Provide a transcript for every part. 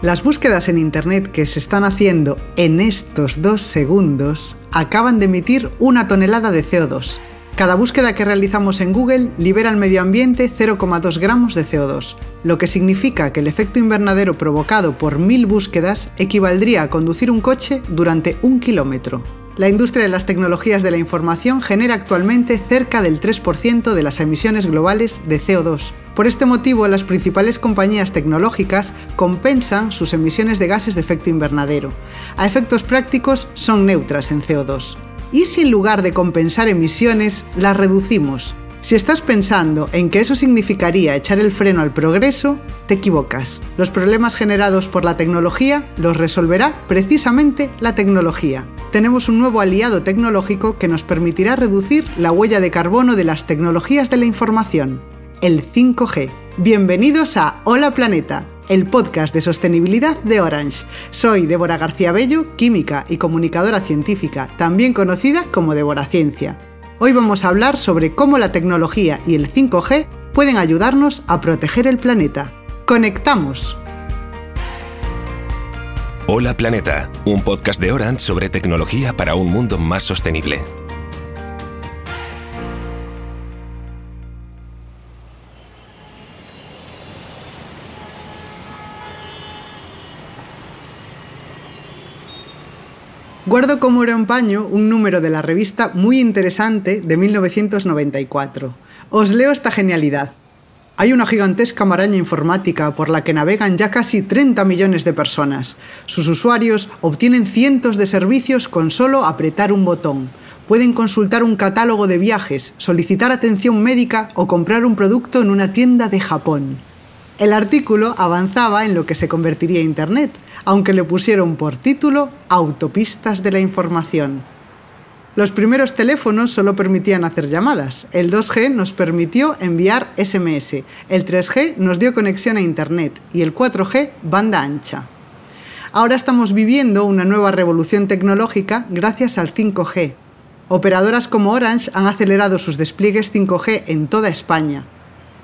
Las búsquedas en Internet que se están haciendo en estos 2 segundos acaban de emitir 1 tonelada de CO2. Cada búsqueda que realizamos en Google libera al medio ambiente 0,2 gramos de CO2, lo que significa que el efecto invernadero provocado por 1000 búsquedas equivaldría a conducir un coche durante 1 kilómetro. La industria de las tecnologías de la información genera actualmente cerca del 3% de las emisiones globales de CO2. Por este motivo, las principales compañías tecnológicas compensan sus emisiones de gases de efecto invernadero. A efectos prácticos, son neutras en CO2. ¿Y si en lugar de compensar emisiones, las reducimos? Si estás pensando en que eso significaría echar el freno al progreso, te equivocas. Los problemas generados por la tecnología los resolverá precisamente la tecnología. Tenemos un nuevo aliado tecnológico que nos permitirá reducir la huella de carbono de las tecnologías de la información, el 5G. Bienvenidos a Hola Planeta, el podcast de sostenibilidad de Orange. Soy Débora García Bello, química y comunicadora científica, también conocida como Débora Ciencia. Hoy vamos a hablar sobre cómo la tecnología y el 5G pueden ayudarnos a proteger el planeta. ¡Conectamos! Hola Planeta, un podcast de Orange sobre tecnología para un mundo más sostenible. Guardo como oro en paño un número de la revista muy interesante de 1994. Os leo esta genialidad. Hay una gigantesca maraña informática por la que navegan ya casi 30 millones de personas. Sus usuarios obtienen cientos de servicios con solo apretar un botón. Pueden consultar un catálogo de viajes, solicitar atención médica o comprar un producto en una tienda de Japón. El artículo avanzaba en lo que se convertiría en Internet, aunque le pusieron por título Autopistas de la Información. Los primeros teléfonos solo permitían hacer llamadas, el 2G nos permitió enviar SMS, el 3G nos dio conexión a Internet y el 4G banda ancha. Ahora estamos viviendo una nueva revolución tecnológica gracias al 5G. Operadoras como Orange han acelerado sus despliegues 5G en toda España.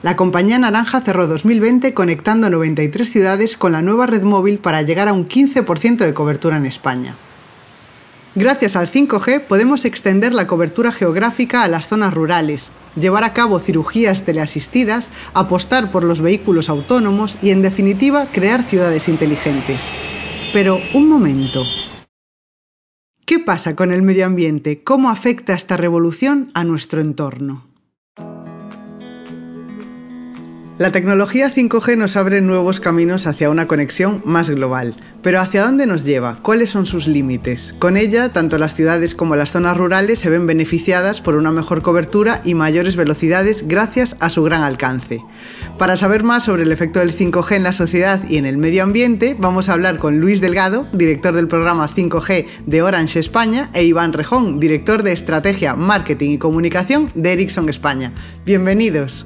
La compañía naranja cerró 2020 conectando 93 ciudades con la nueva red móvil para llegar a un 15% de cobertura en España. Gracias al 5G podemos extender la cobertura geográfica a las zonas rurales, llevar a cabo cirugías teleasistidas, apostar por los vehículos autónomos y, en definitiva, crear ciudades inteligentes. Pero, un momento. ¿Qué pasa con el medio ambiente? ¿Cómo afecta esta revolución a nuestro entorno? La tecnología 5G nos abre nuevos caminos hacia una conexión más global. Pero ¿hacia dónde nos lleva? ¿Cuáles son sus límites? Con ella, tanto las ciudades como las zonas rurales se ven beneficiadas por una mejor cobertura y mayores velocidades gracias a su gran alcance. Para saber más sobre el efecto del 5G en la sociedad y en el medio ambiente, vamos a hablar con Luis Delgado, director del programa 5G de Orange España, e Iván Rejón, director de Estrategia, Marketing y Comunicación de Ericsson España. Bienvenidos.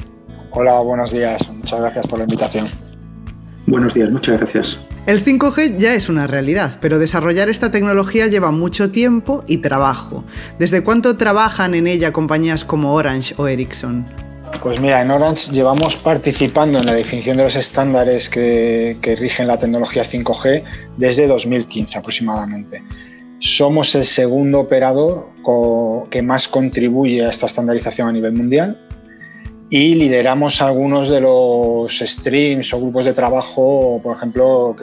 Hola, buenos días. Muchas gracias por la invitación. Buenos días, muchas gracias. El 5G ya es una realidad, pero desarrollar esta tecnología lleva mucho tiempo y trabajo. ¿Desde cuánto trabajan en ella compañías como Orange o Ericsson? Pues mira, en Orange llevamos participando en la definición de los estándares que rigen la tecnología 5G desde 2015 aproximadamente. Somos el segundo operador que más contribuye a esta estandarización a nivel mundial. Y lideramos algunos de los streams o grupos de trabajo, por ejemplo,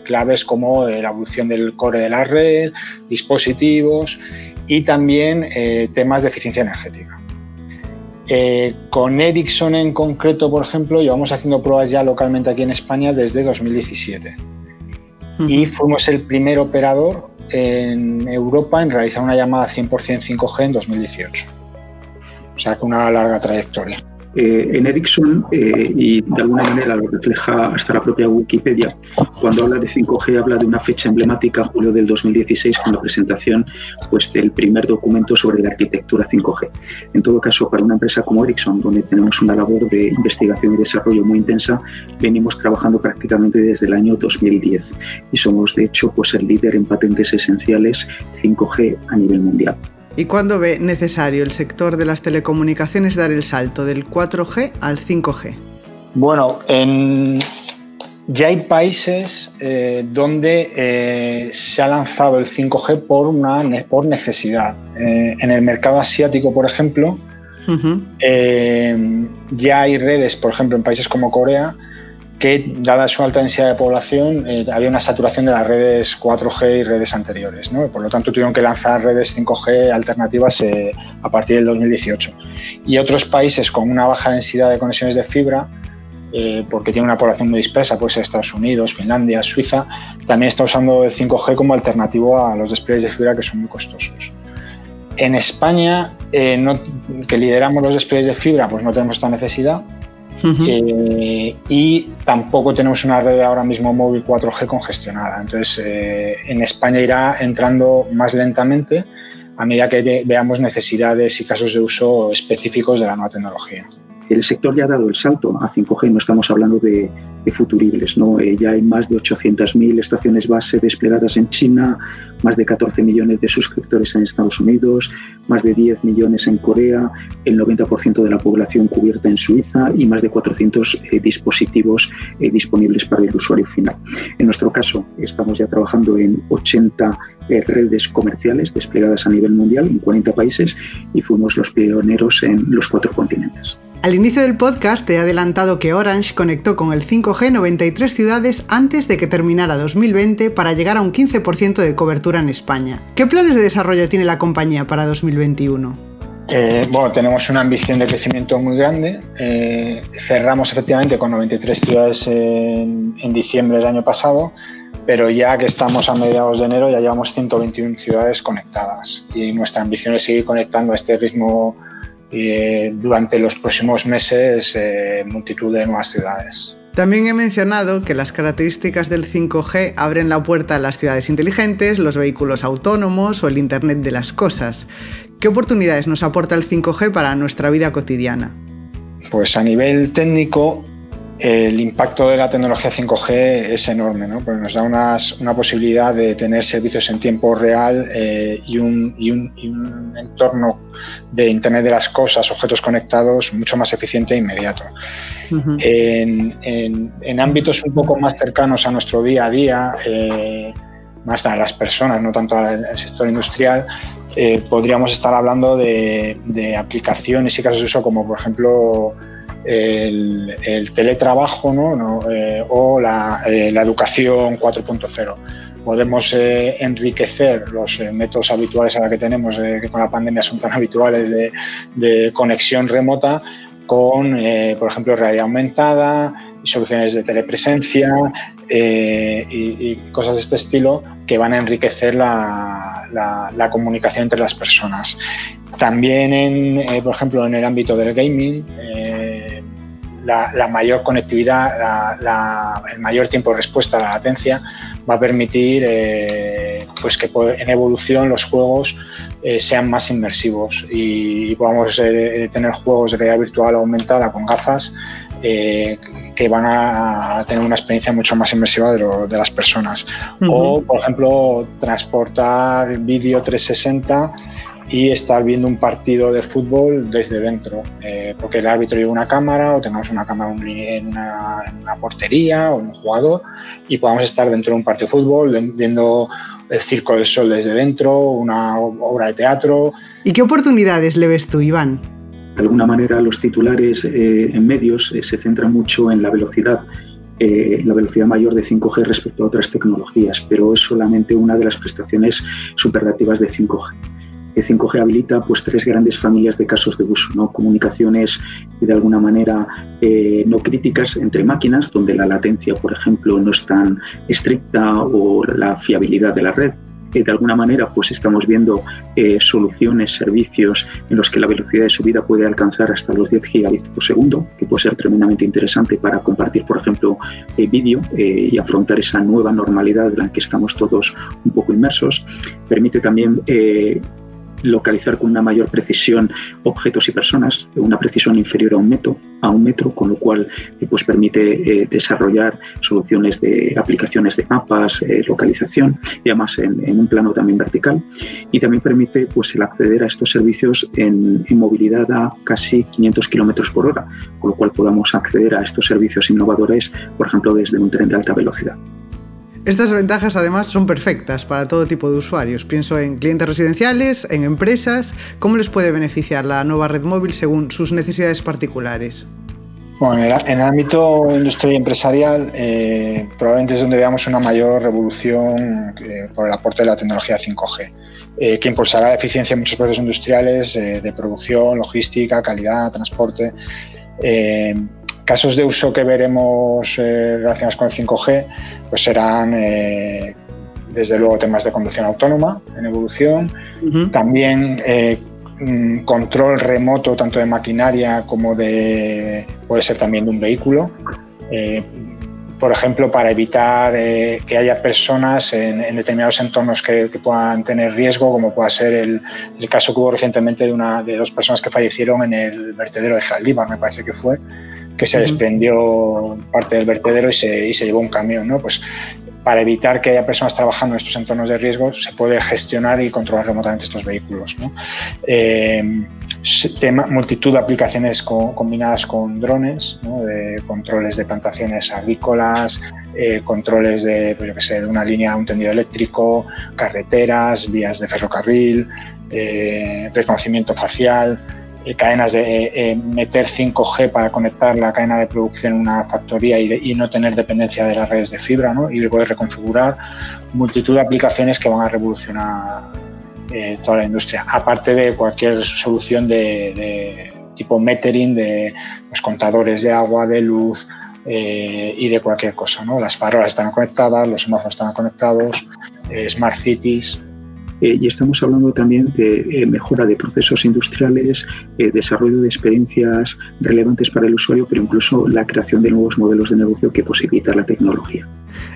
claves como la evolución del core de la red, dispositivos y también temas de eficiencia energética. Con Ericsson en concreto, por ejemplo, llevamos haciendo pruebas ya localmente aquí en España desde 2017. Y fuimos el primer operador en Europa en realizar una llamada 100% 5G en 2018. O sea que una larga trayectoria. En Ericsson, y de alguna manera lo refleja hasta la propia Wikipedia, cuando habla de 5G habla de una fecha emblemática, julio del 2016, con la presentación del primer documento sobre la arquitectura 5G. En todo caso, para una empresa como Ericsson, donde tenemos una labor de investigación y desarrollo muy intensa, venimos trabajando prácticamente desde el año 2010 y somos, de hecho, el líder en patentes esenciales 5G a nivel mundial. ¿Y cuándo ve necesario el sector de las telecomunicaciones dar el salto del 4G al 5G? Bueno, en Ya hay países donde se ha lanzado el 5G por necesidad. En el mercado asiático, por ejemplo, ya hay redes, por ejemplo, en países como Corea, que, dada su alta densidad de población, había una saturación de las redes 4G y redes anteriores, ¿no? Por lo tanto, tuvieron que lanzar redes 5G alternativas a partir del 2018. Y otros países con una baja densidad de conexiones de fibra, porque tiene una población muy dispersa, puede ser Estados Unidos, Finlandia, Suiza, también está usando el 5G como alternativo a los despliegues de fibra, que son muy costosos. En España, que lideramos los despliegues de fibra, pues no tenemos esta necesidad. Y tampoco tenemos una red ahora mismo móvil 4G congestionada. Entonces, en España irá entrando más lentamente a medida que veamos necesidades y casos de uso específicos de la nueva tecnología. El sector ya ha dado el salto a 5G, no estamos hablando de futuribles, ¿no? Ya hay más de 800.000 estaciones base desplegadas en China, más de 14 millones de suscriptores en Estados Unidos, más de 10 millones en Corea, el 90% de la población cubierta en Suiza y más de 400 dispositivos disponibles para el usuario final. En nuestro caso, estamos ya trabajando en 80 redes comerciales desplegadas a nivel mundial en 40 países y fuimos los pioneros en los 4 continentes. Al inicio del podcast te he adelantado que Orange conectó con el 5G 93 ciudades antes de que terminara 2020 para llegar a un 15% de cobertura en España. ¿Qué planes de desarrollo tiene la compañía para 2021? Bueno, tenemos una ambición de crecimiento muy grande. Cerramos efectivamente con 93 ciudades en diciembre del año pasado, pero ya que estamos a mediados de enero ya llevamos 121 ciudades conectadas y nuestra ambición es seguir conectando a este ritmo durante los próximos meses multitud de nuevas ciudades. También he mencionado que las características del 5G abren la puerta a las ciudades inteligentes, los vehículos autónomos o el Internet de las cosas. ¿Qué oportunidades nos aporta el 5G para nuestra vida cotidiana? Pues a nivel técnico, el impacto de la tecnología 5G es enorme, ¿no? Porque nos da una posibilidad de tener servicios en tiempo real y un entorno de Internet de las cosas, objetos conectados, mucho más eficiente e inmediato. En ámbitos un poco más cercanos a nuestro día a día, más a las personas, no tanto al sector industrial, podríamos estar hablando de aplicaciones y casos de uso como, por ejemplo, el teletrabajo, ¿no? O la educación 4.0. Podemos enriquecer los métodos habituales ahora que tenemos, que con la pandemia son tan habituales, de conexión remota, con, por ejemplo, realidad aumentada y soluciones de telepresencia y cosas de este estilo que van a enriquecer la comunicación entre las personas. También, por ejemplo, en el ámbito del gaming, la mayor conectividad, el mayor tiempo de respuesta a la latencia va a permitir pues que en evolución los juegos sean más inmersivos y podamos tener juegos de realidad virtual aumentada con gafas que van a tener una experiencia mucho más inmersiva de las personas. O, por ejemplo, transportar vídeo 360 y estar viendo un partido de fútbol desde dentro, porque el árbitro lleva una cámara o tengamos una cámara en una portería o en un jugador y podamos estar dentro de un partido de fútbol viendo el Circo del Sol desde dentro, una obra de teatro. ¿Y qué oportunidades le ves tú, Iván? De alguna manera los titulares en medios se centran mucho en la velocidad mayor de 5G respecto a otras tecnologías, pero es solamente una de las prestaciones superlativas de 5G. El 5G habilita pues 3 grandes familias de casos de uso, ¿no? Comunicaciones de alguna manera no críticas entre máquinas, donde la latencia, por ejemplo, no es tan estricta o la fiabilidad de la red. De alguna manera pues estamos viendo soluciones, servicios en los que la velocidad de subida puede alcanzar hasta los 10 gigabits por segundo, que puede ser tremendamente interesante para compartir, por ejemplo, vídeo y afrontar esa nueva normalidad en la que estamos todos un poco inmersos. Permite también localizar con una mayor precisión objetos y personas, una precisión inferior a un metro, con lo cual pues permite desarrollar soluciones de aplicaciones de mapas, localización, y además en un plano también vertical, y también permite pues el acceder a estos servicios en movilidad a casi 500 kilómetros por hora, con lo cual podamos acceder a estos servicios innovadores, por ejemplo, desde un tren de alta velocidad. Estas ventajas además son perfectas para todo tipo de usuarios. Pienso en clientes residenciales, en empresas. ¿Cómo les puede beneficiar la nueva red móvil según sus necesidades particulares? Bueno, en el ámbito industrial y empresarial probablemente es donde veamos una mayor revolución por el aporte de la tecnología 5G, que impulsará la eficiencia en muchos procesos industriales de producción, logística, calidad, transporte. Casos de uso que veremos relacionados con el 5G pues serán desde luego temas de conducción autónoma en evolución, también control remoto tanto de maquinaria como puede ser también de un vehículo, por ejemplo para evitar que haya personas en determinados entornos que puedan tener riesgo, como pueda ser el caso que hubo recientemente de dos personas que fallecieron en el vertedero de Zaldívar, me parece que fue, que se desprendió parte del vertedero y se llevó un camión, ¿no? Pues para evitar que haya personas trabajando en estos entornos de riesgo, se puede gestionar y controlar remotamente estos vehículos, ¿no? Multitud de aplicaciones combinadas con drones, ¿no? De controles de plantaciones agrícolas, controles de, pues yo qué sé, de una línea a un tendido eléctrico, carreteras, vías de ferrocarril, reconocimiento facial, cadenas de meter 5G para conectar la cadena de producción en una factoría y no tener dependencia de las redes de fibra, ¿no? Y de poder reconfigurar multitud de aplicaciones que van a revolucionar toda la industria, aparte de cualquier solución de tipo metering, de los contadores de agua, de luz y de cualquier cosa, ¿no? Las farolas están conectadas, los semáforos están conectados, smart cities. Y estamos hablando también de mejora de procesos industriales, desarrollo de experiencias relevantes para el usuario, pero incluso la creación de nuevos modelos de negocio que posibilita la tecnología.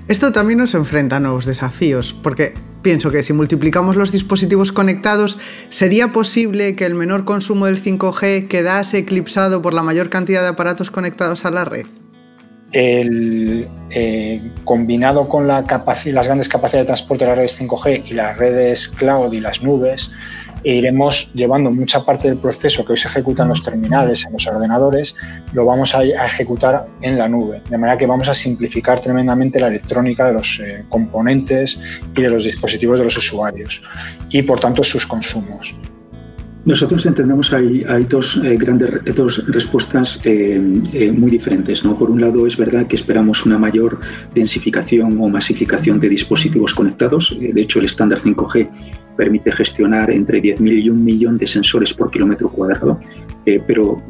Esto también nos enfrenta a nuevos desafíos, porque pienso que si multiplicamos los dispositivos conectados, ¿sería posible que el menor consumo del 5G quedase eclipsado por la mayor cantidad de aparatos conectados a la red? Combinado con las grandes capacidades de transporte de las redes 5G y las redes cloud y las nubes, iremos llevando mucha parte del proceso que hoy se ejecuta en los terminales, en los ordenadores, lo vamos a ejecutar en la nube, de manera que vamos a simplificar tremendamente la electrónica de los componentes y de los dispositivos de los usuarios y, por tanto, sus consumos. Nosotros entendemos hay dos respuestas muy diferentes, ¿no? Por un lado, es verdad que esperamos una mayor densificación o masificación de dispositivos conectados. De hecho, el estándar 5G permite gestionar entre 10.000 y 1 millón de sensores por kilómetro cuadrado, pero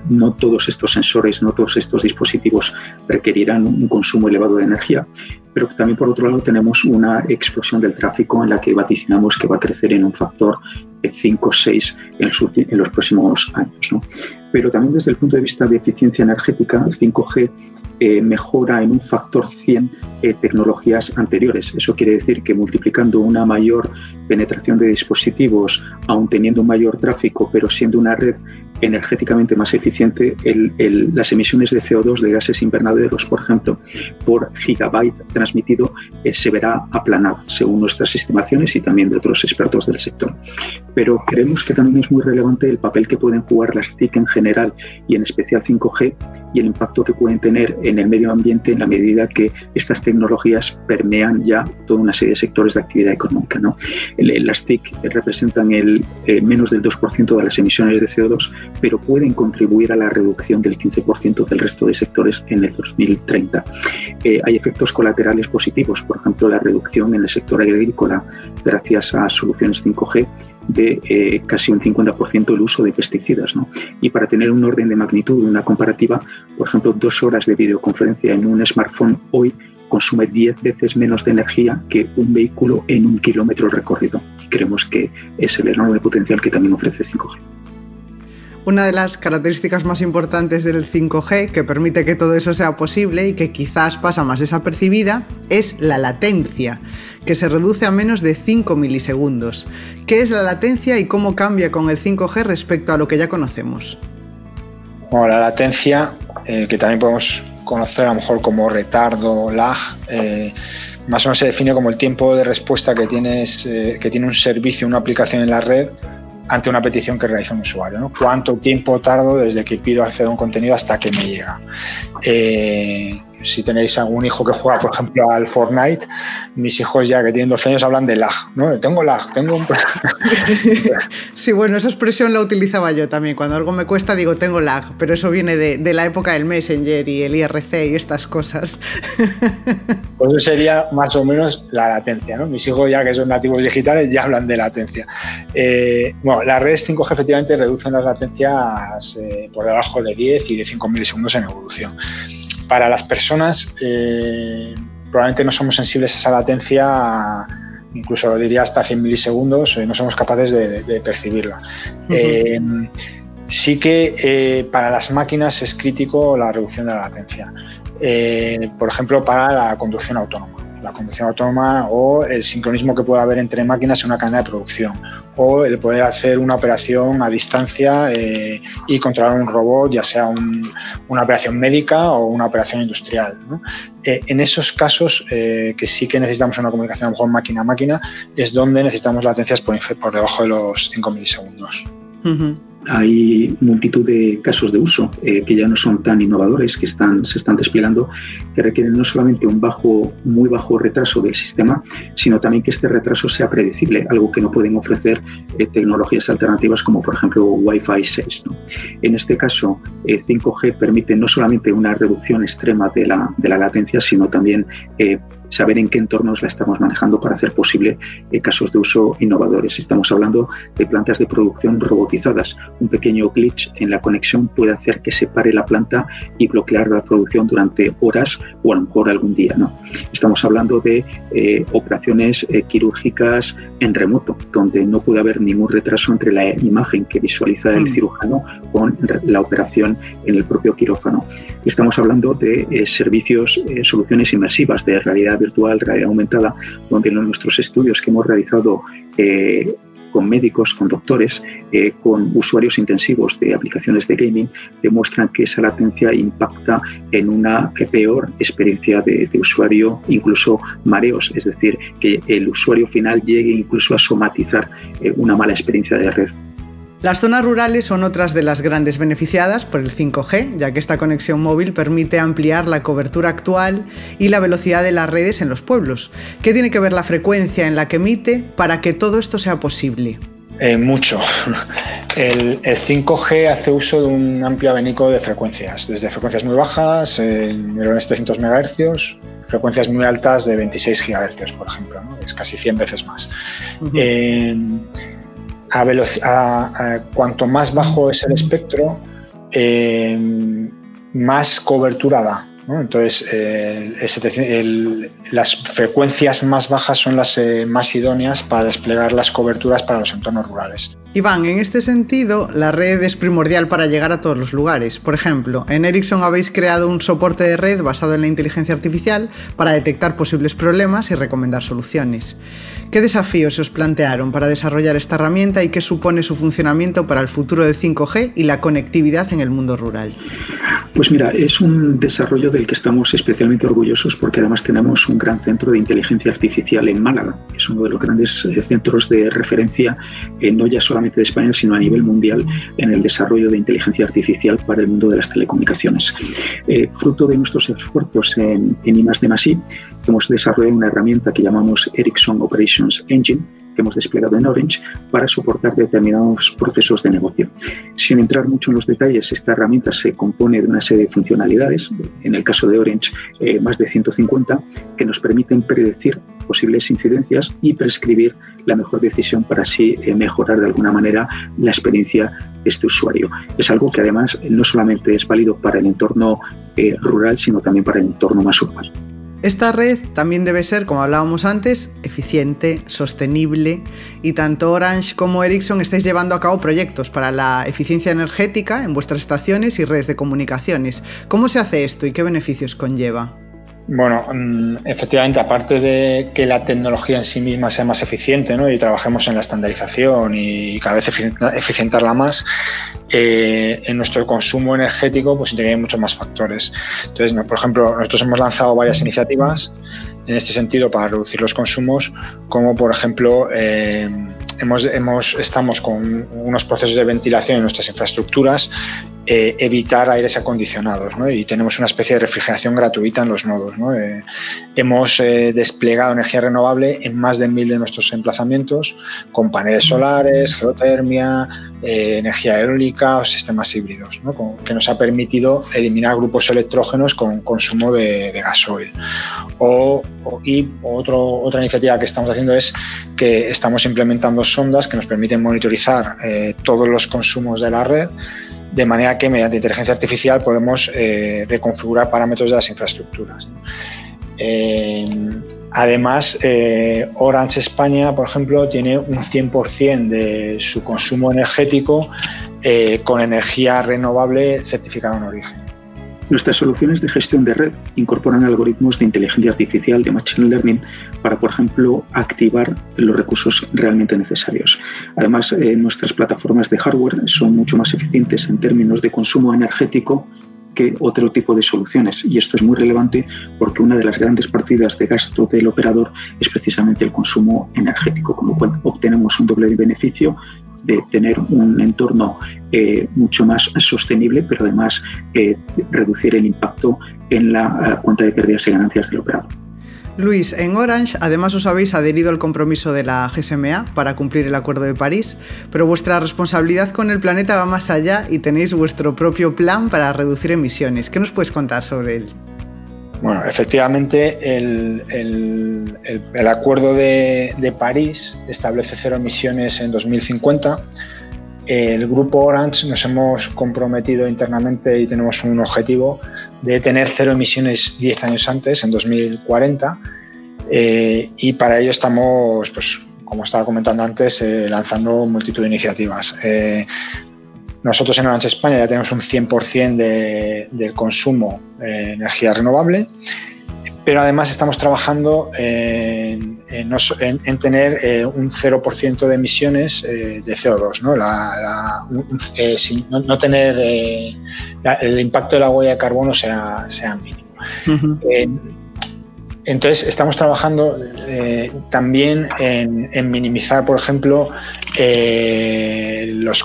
no todos estos sensores, no todos estos dispositivos requerirán un consumo elevado de energía. Pero también, por otro lado, tenemos una explosión del tráfico en la que vaticinamos que va a crecer en un factor 5 o 6 en los próximos años, ¿no? Pero también desde el punto de vista de eficiencia energética, el 5G mejora en un factor 100 tecnologías anteriores. Eso quiere decir que multiplicando una mayor penetración de dispositivos, aun teniendo un mayor tráfico, pero siendo una red energéticamente más eficiente, las emisiones de CO2 de gases invernaderos, por ejemplo, por gigabyte transmitido, se verá aplanada, según nuestras estimaciones y también de otros expertos del sector. Pero creemos que también es muy relevante el papel que pueden jugar las TIC en general y en especial 5G y el impacto que pueden tener en el medio ambiente en la medida que estas tecnologías permean ya toda una serie de sectores de actividad económica, ¿no? Las TIC representan menos del 2% de las emisiones de CO2, pero pueden contribuir a la reducción del 15% del resto de sectores en el 2030. Hay efectos colaterales positivos, por ejemplo, la reducción en el sector agrícola gracias a soluciones 5G de casi un 50% el uso de pesticidas, ¿no? Y para tener un orden de magnitud, una comparativa, por ejemplo, 2 horas de videoconferencia en un smartphone hoy consume 10 veces menos de energía que un vehículo en 1 kilómetro recorrido. Y creemos que es el enorme potencial que también ofrece 5G. Una de las características más importantes del 5G, que permite que todo eso sea posible y que quizás pasa más desapercibida, es la latencia, que se reduce a menos de 5 milisegundos. ¿Qué es la latencia y cómo cambia con el 5G respecto a lo que ya conocemos? Bueno, la latencia, que también podemos conocer a lo mejor como retardo, lag, más o menos se define como el tiempo de respuesta que tiene un servicio, una aplicación en la red ante una petición que realiza un usuario, ¿no? ¿Cuánto tiempo tardo desde que pido acceder a un contenido hasta que me llega? Si tenéis algún hijo que juega, por ejemplo, al Fortnite, mis hijos ya que tienen 12 años hablan de lag, ¿no? Tengo lag, tengo un... Sí, bueno, esa expresión la utilizaba yo también. Cuando algo me cuesta digo tengo lag, pero eso viene de la época del Messenger y el IRC y estas cosas. Pues eso sería más o menos la latencia, ¿no? Mis hijos ya que son nativos digitales ya hablan de latencia. Bueno, las redes 5G efectivamente reducen las latencias por debajo de 10 y de 5 milisegundos en evolución. Para las personas probablemente no somos sensibles a esa latencia, incluso diría hasta 100 milisegundos, no somos capaces de percibirla. Uh-huh. Sí que para las máquinas es crítico la reducción de la latencia. Por ejemplo, para la conducción autónoma. La conducción autónoma o el sincronismo que puede haber entre máquinas en una cadena de producción, o el poder hacer una operación a distancia y controlar un robot, ya sea una operación médica o una operación industrial, ¿no? En esos casos que sí que necesitamos una comunicación a lo mejor máquina a máquina, es donde necesitamos latencias por debajo de los 5 milisegundos. Uh-huh. Hay multitud de casos de uso que ya no son tan innovadores, que se están desplegando, que requieren no solamente un muy bajo retraso del sistema, sino también que este retraso sea predecible, algo que no pueden ofrecer tecnologías alternativas como por ejemplo Wi-Fi 6, ¿no? En este caso, 5G permite no solamente una reducción extrema de la latencia, sino también saber en qué entornos la estamos manejando para hacer posible casos de uso innovadores. Estamos hablando de plantas de producción robotizadas. Un pequeño glitch en la conexión puede hacer que se pare la planta y bloquear la producción durante horas o a lo mejor algún día, ¿no? Estamos hablando de operaciones quirúrgicas en remoto, donde no puede haber ningún retraso entre la imagen que visualiza el cirujano con la operación en el propio quirófano. Estamos hablando de servicios, soluciones inmersivas de realidad virtual, realidad aumentada, donde en nuestros estudios que hemos realizado con médicos, con doctores, con usuarios intensivos de aplicaciones de gaming, demuestran que esa latencia impacta en una peor experiencia de usuario, incluso mareos, es decir, que el usuario final llegue incluso a somatizar una mala experiencia de red. Las zonas rurales son otras de las grandes beneficiadas por el 5G, ya que esta conexión móvil permite ampliar la cobertura actual y la velocidad de las redes en los pueblos. ¿Qué tiene que ver la frecuencia en la que emite para que todo esto sea posible? Mucho. El 5G hace uso de un amplio abanico de frecuencias, desde frecuencias muy bajas, de 700 MHz, frecuencias muy altas de 26 GHz, por ejemplo, ¿no? Es casi 100 veces más. Uh-huh. Cuanto más bajo es el espectro, más cobertura da, ¿no? Entonces, las frecuencias más bajas son las más idóneas para desplegar las coberturas para los entornos rurales. Iván, en este sentido, la red es primordial para llegar a todos los lugares. Por ejemplo, en Ericsson habéis creado un soporte de red basado en la inteligencia artificial para detectar posibles problemas y recomendar soluciones. ¿Qué desafíos se os plantearon para desarrollar esta herramienta y qué supone su funcionamiento para el futuro del 5G y la conectividad en el mundo rural? Pues mira, es un desarrollo del que estamos especialmente orgullosos porque además tenemos un gran centro de inteligencia artificial en Málaga. Es uno de los grandes centros de referencia, no ya solamente de España, sino a nivel mundial en el desarrollo de inteligencia artificial para el mundo de las telecomunicaciones. Fruto de nuestros esfuerzos en I+D+I, hemos desarrollado una herramienta que llamamos Ericsson Operations Engine, que hemos desplegado en Orange para soportar determinados procesos de negocio. Sin entrar mucho en los detalles, esta herramienta se compone de una serie de funcionalidades, en el caso de Orange más de 150, que nos permiten predecir posibles incidencias y prescribir la mejor decisión para así mejorar de alguna manera la experiencia de este usuario. Es algo que además no solamente es válido para el entorno rural, sino también para el entorno más urbano. Esta red también debe ser, como hablábamos antes, eficiente, sostenible, y tanto Orange como Ericsson estáis llevando a cabo proyectos para la eficiencia energética en vuestras estaciones y redes de comunicaciones. ¿Cómo se hace esto y qué beneficios conlleva? Bueno, efectivamente, aparte de que la tecnología en sí misma sea más eficiente, ¿no? Y trabajemos en la estandarización y cada vez eficientarla más, en nuestro consumo energético pues intervienen muchos más factores. Entonces, por ejemplo, nosotros hemos lanzado varias iniciativas en este sentido para reducir los consumos, como por ejemplo estamos con unos procesos de ventilación en nuestras infraestructuras, evitar aires acondicionados, ¿no? Y tenemos una especie de refrigeración gratuita en los nodos, ¿no? Hemos desplegado energía renovable en más de 1000 de nuestros emplazamientos, con paneles solares, geotermia, energía eólica o sistemas híbridos, ¿no? Que nos ha permitido eliminar grupos electrógenos con consumo de gasoil. Otra iniciativa que estamos haciendo es que estamos implementando sondas que nos permiten monitorizar todos los consumos de la red, de manera que mediante inteligencia artificial podemos reconfigurar parámetros de las infraestructuras. Además, Orange España, por ejemplo, tiene un 100% de su consumo energético con energía renovable certificada en origen. Nuestras soluciones de gestión de red incorporan algoritmos de inteligencia artificial, de machine learning, para, por ejemplo, activar los recursos realmente necesarios. Además, nuestras plataformas de hardware son mucho más eficientes en términos de consumo energético que otro tipo de soluciones. Y esto es muy relevante porque una de las grandes partidas de gasto del operador es precisamente el consumo energético, con lo cual obtenemos un doble beneficio de tener un entorno mucho más sostenible, pero además reducir el impacto en la cuenta de pérdidas y ganancias del operador. Luis, en Orange además os habéis adherido al compromiso de la GSMA para cumplir el Acuerdo de París, pero vuestra responsabilidad con el planeta va más allá y tenéis vuestro propio plan para reducir emisiones. ¿Qué nos puedes contar sobre él? Bueno, efectivamente el Acuerdo de París establece 0 emisiones en 2050. El grupo Orange nos hemos comprometido internamente y tenemos un objetivo de tener 0 emisiones 10 años antes, en 2040, y para ello estamos, pues, como estaba comentando antes, lanzando multitud de iniciativas. Nosotros en Orange España ya tenemos un 100% del consumo de energía renovable, pero además estamos trabajando en tener un 0% de emisiones de CO2, ¿no? Sin no tener el impacto de la huella de carbono sea mínimo. Uh-huh. Entonces estamos trabajando también en minimizar, por ejemplo, los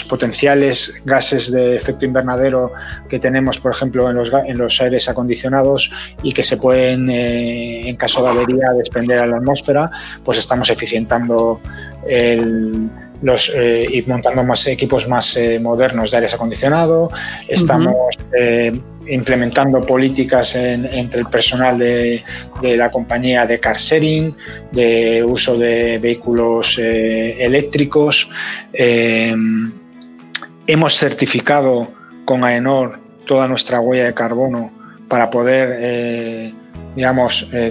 potenciales gases de efecto invernadero que tenemos, por ejemplo, en los aires acondicionados y que se pueden, en caso de avería, desprender a la atmósfera. Pues estamos eficientando y montando más equipos más modernos de aires acondicionado. Estamos implementando políticas entre el personal de la compañía de car sharing, de uso de vehículos eléctricos. Hemos certificado con AENOR toda nuestra huella de carbono para poder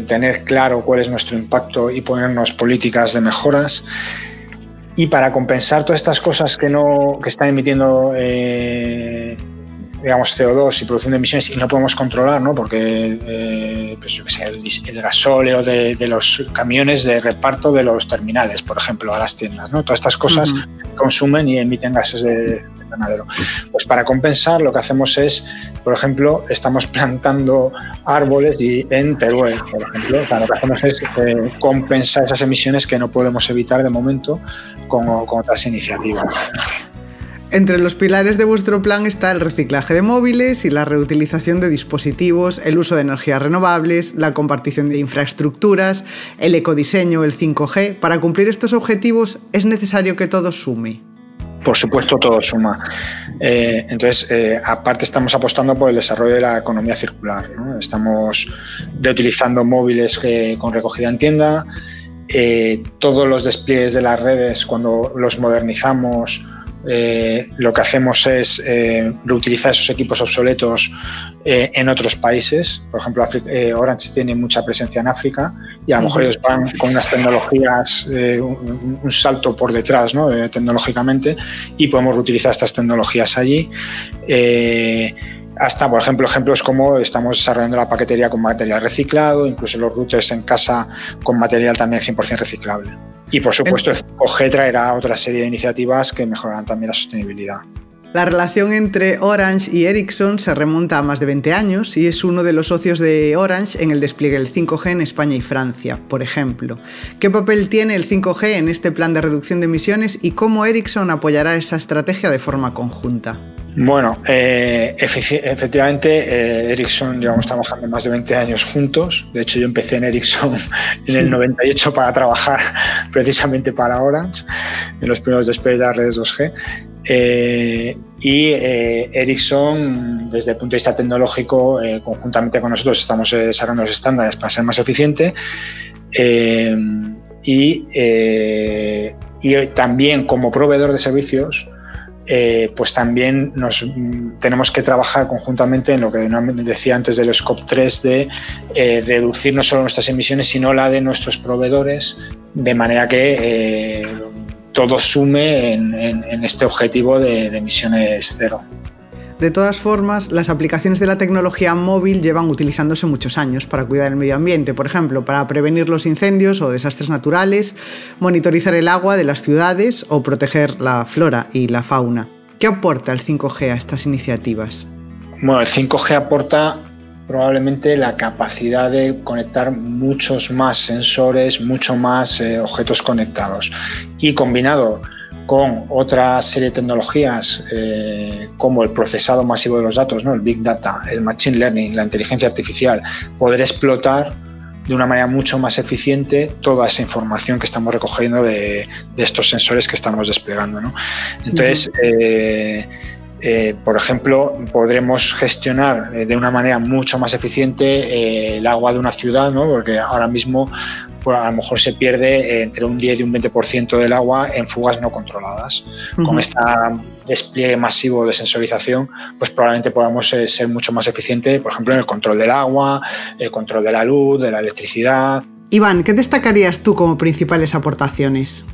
tener claro cuál es nuestro impacto y ponernos políticas de mejoras. Y para compensar todas estas cosas que están emitiendo CO2 y produciendo emisiones y no podemos controlar, ¿no? Porque el gasóleo de los camiones de reparto de los terminales, por ejemplo, a las tiendas, ¿no? Todas estas cosas consumen y emiten gases de invernadero. Pues para compensar lo que hacemos es, por ejemplo, estamos plantando árboles en Teruel, por ejemplo. O sea, lo que hacemos es compensar esas emisiones que no podemos evitar de momento con otras iniciativas. Entre los pilares de vuestro plan está el reciclaje de móviles y la reutilización de dispositivos, el uso de energías renovables, la compartición de infraestructuras, el ecodiseño, el 5G. Para cumplir estos objetivos es necesario que todo sume. Por supuesto, todo suma. Entonces, aparte estamos apostando por el desarrollo de la economía circular, ¿no? Estamos reutilizando móviles con recogida en tienda. Todos los despliegues de las redes, cuando los modernizamos, lo que hacemos es reutilizar esos equipos obsoletos en otros países. Por ejemplo, Orange tiene mucha presencia en África y a lo mejor ellos van con unas tecnologías, un salto por detrás, ¿no? Tecnológicamente, y podemos reutilizar estas tecnologías allí. Hasta, por ejemplo, ejemplos como estamos desarrollando la paquetería con material reciclado, incluso los routers en casa con material también 100% reciclable. Y, por supuesto, el 5G traerá otra serie de iniciativas que mejorarán también la sostenibilidad. La relación entre Orange y Ericsson se remonta a más de 20 años y es uno de los socios de Orange en el despliegue del 5G en España y Francia, por ejemplo. ¿Qué papel tiene el 5G en este plan de reducción de emisiones y cómo Ericsson apoyará esa estrategia de forma conjunta? Bueno, efectivamente, Ericsson llevamos trabajando más de 20 años juntos. De hecho, yo empecé en Ericsson en el 98 para trabajar precisamente para Orange, en los primeros despegues de las redes 2G. Ericsson, desde el punto de vista tecnológico, conjuntamente con nosotros estamos desarrollando los estándares para ser más eficiente. Y también como proveedor de servicios, pues también tenemos que trabajar conjuntamente en lo que decía antes del Scope 3 de reducir no solo nuestras emisiones, sino la de nuestros proveedores, de manera que todo sume en este objetivo de emisiones cero. De todas formas, las aplicaciones de la tecnología móvil llevan utilizándose muchos años para cuidar el medio ambiente, por ejemplo, para prevenir los incendios o desastres naturales, monitorizar el agua de las ciudades o proteger la flora y la fauna. ¿Qué aporta el 5G a estas iniciativas? Bueno, el 5G aporta probablemente la capacidad de conectar muchos más sensores, mucho más objetos conectados, y combinado con otra serie de tecnologías como el procesado masivo de los datos, ¿no? El Big Data, el Machine Learning, la inteligencia artificial, poder explotar de una manera mucho más eficiente toda esa información que estamos recogiendo de estos sensores que estamos desplegando, ¿no? Entonces, por ejemplo, podremos gestionar de una manera mucho más eficiente el agua de una ciudad, ¿no? Porque ahora mismo pues a lo mejor se pierde entre un 10 y un 20% del agua en fugas no controladas. Con este despliegue masivo de sensorización, pues probablemente podamos ser mucho más eficientes, por ejemplo, en el control del agua, el control de la luz, de la electricidad. Iván, ¿qué destacarías tú como principales aportaciones?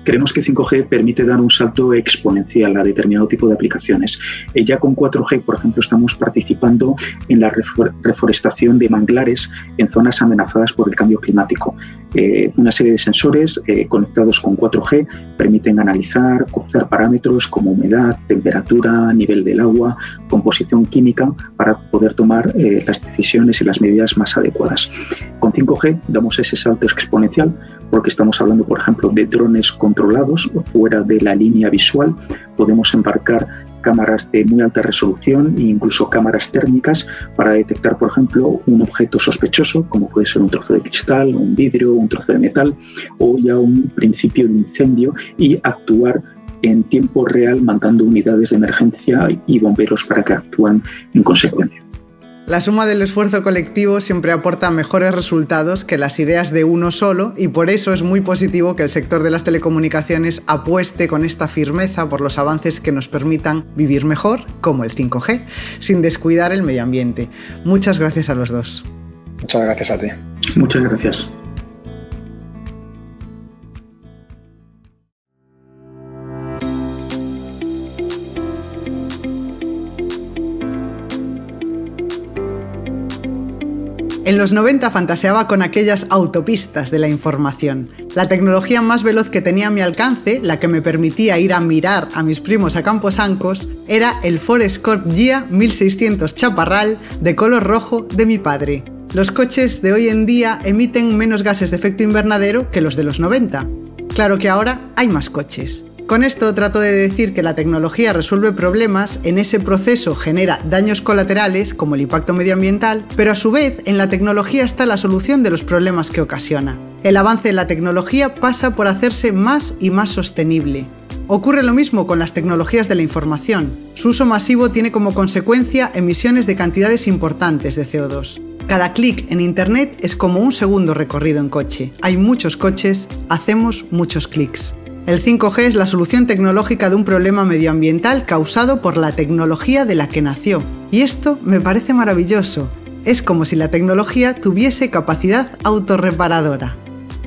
Creemos que 5G permite dar un salto exponencial a determinado tipo de aplicaciones. Ya con 4G, por ejemplo, estamos participando en la reforestación de manglares en zonas amenazadas por el cambio climático. Una serie de sensores conectados con 4G permiten analizar, cruzar parámetros como humedad, temperatura, nivel del agua, composición química, para poder tomar las decisiones y las medidas más adecuadas. Con 5G damos ese salto exponencial porque estamos hablando, por ejemplo, de drones controlados fuera de la línea visual. Podemos embarcar cámaras de muy alta resolución e incluso cámaras térmicas para detectar, por ejemplo, un objeto sospechoso, como puede ser un trozo de cristal, un vidrio, un trozo de metal, o ya un principio de incendio, y actuar en tiempo real mandando unidades de emergencia y bomberos para que actúen en consecuencia. La suma del esfuerzo colectivo siempre aporta mejores resultados que las ideas de uno solo, y por eso es muy positivo que el sector de las telecomunicaciones apueste con esta firmeza por los avances que nos permitan vivir mejor, como el 5G, sin descuidar el medio ambiente. Muchas gracias a los dos. Muchas gracias a ti. Muchas gracias. En los 90 fantaseaba con aquellas autopistas de la información. La tecnología más veloz que tenía a mi alcance, la que me permitía ir a mirar a mis primos a Camposancos, era el Ford Escort Ghia 1600 Chaparral de color rojo de mi padre. Los coches de hoy en día emiten menos gases de efecto invernadero que los de los 90. Claro que ahora hay más coches. Con esto trato de decir que la tecnología resuelve problemas, en ese proceso genera daños colaterales como el impacto medioambiental, pero a su vez en la tecnología está la solución de los problemas que ocasiona. El avance en la tecnología pasa por hacerse más y más sostenible. Ocurre lo mismo con las tecnologías de la información. Su uso masivo tiene como consecuencia emisiones de cantidades importantes de CO2. Cada clic en Internet es como un segundo recorrido en coche. Hay muchos coches, hacemos muchos clics. El 5G es la solución tecnológica de un problema medioambiental causado por la tecnología de la que nació. Y esto me parece maravilloso. Es como si la tecnología tuviese capacidad autorreparadora.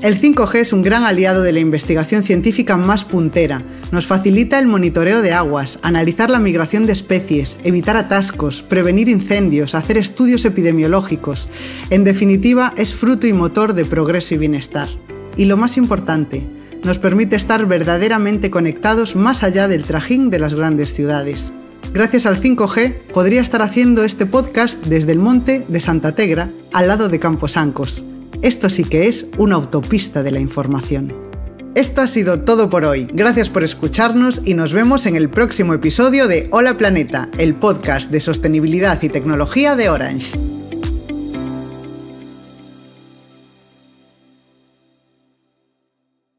El 5G es un gran aliado de la investigación científica más puntera. Nos facilita el monitoreo de aguas, analizar la migración de especies, evitar atascos, prevenir incendios, hacer estudios epidemiológicos. En definitiva, es fruto y motor de progreso y bienestar. Y lo más importante, nos permite estar verdaderamente conectados más allá del trajín de las grandes ciudades. Gracias al 5G, podría estar haciendo este podcast desde el monte de Santa Tegra, al lado de Camposancos. Esto sí que es una autopista de la información. Esto ha sido todo por hoy. Gracias por escucharnos y nos vemos en el próximo episodio de Hola Planeta, el podcast de sostenibilidad y tecnología de Orange.